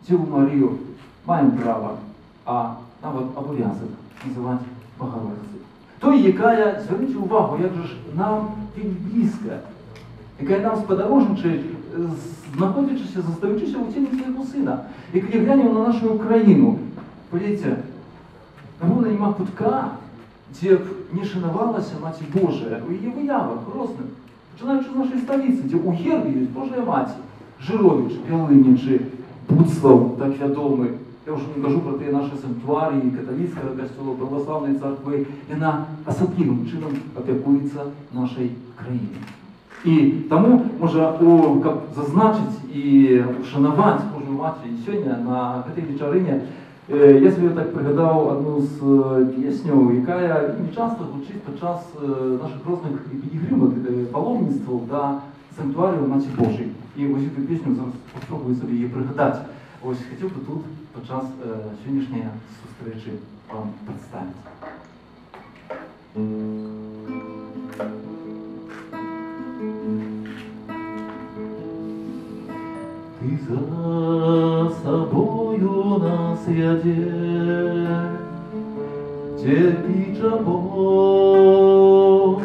Діву Марію маємо право, а навіть обов'язок називати Богородицею. Той, яка, зверніть увагу, як же ж нам він близька, яка нам сподорожничає, знаходячися, зостаючися у тілі свого сина, яка глянемо на нашу Україну. Подивіться, напевно, нема кутка, де б не шанувалася Маті Божия у її виявах різних, починаючи з нашої столиці, де у гербі є Божия Маті, Жирович, Ялинічі, Буцлав, так відомий. Я вже не кажу про ті наші санктуарії, католицького костюла, православної церкви, і вона особливим чином опікується нашій країні. І тому можна зазначити і вшанувати Божу Матір сьогодні на цій вечорині. Я собі так пригадав одну з пісню, яка не часто звучить під час наших різних підігримок, паломництв до санктуарію Маті Божої. І ось цю пісню зараз спробую собі її пригадати. Ось хотів би тут під час сьогоднішньої зустрічі вам представити. Ты за собою нас ведешь, терпича Богом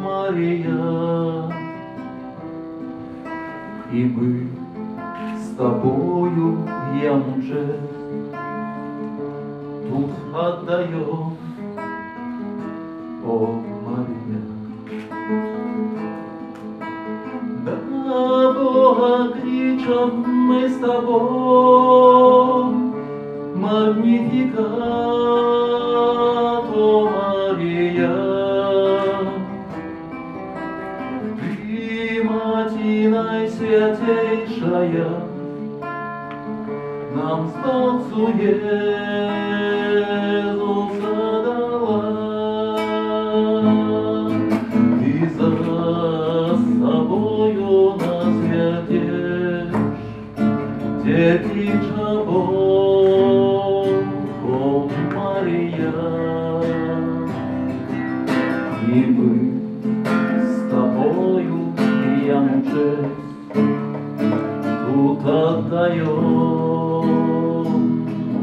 Мария, и мы с тобою ему честь тут отдаем, о Мария. Да Бога кричим мы с тобой, Магнификат, о Мария. Ты, Мати наисвятейшая, нам спасу Иисуса дала. Ты за собою нас ведешь, терпича Богом Мария, и мы с тобою ему честь тут отдаем, о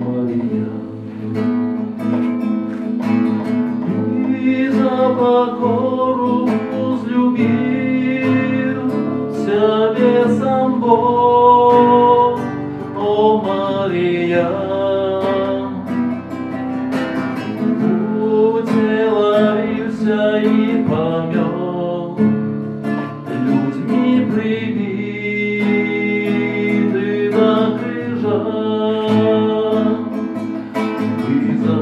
Мария. И за покору возлюбил себе сам Бог, о Мария. Утеловился и помёл, людьми прибиты до крыжа. Ты за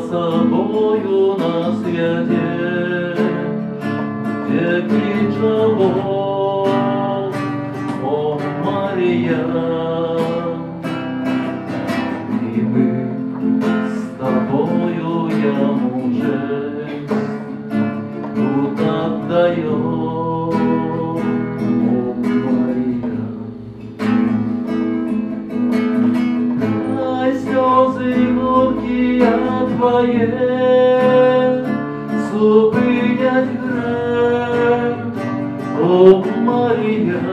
собою нас ведешь, где крича Бог, о Мария. И мы с тобою ему честь тут отдаем, о Мария. Дай слезы горькие твои зупинять грех, о Мария.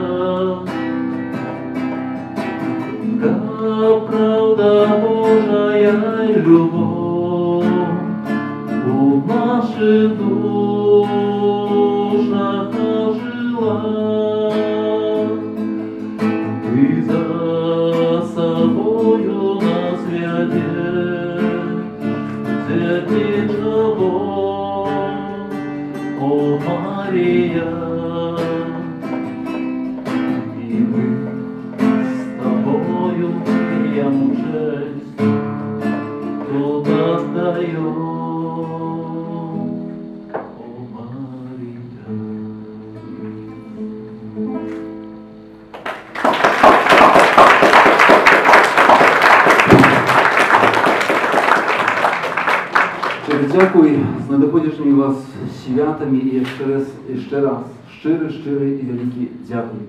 Как правда Божия любовь у наших душах ожила. Ты за собою нас ведешь, терпича Бог, о Мария. И мы с тобою ему честь тут отдаем, о Мария. Дякую з надходячими вас святами і ще раз щирий і великий дякую.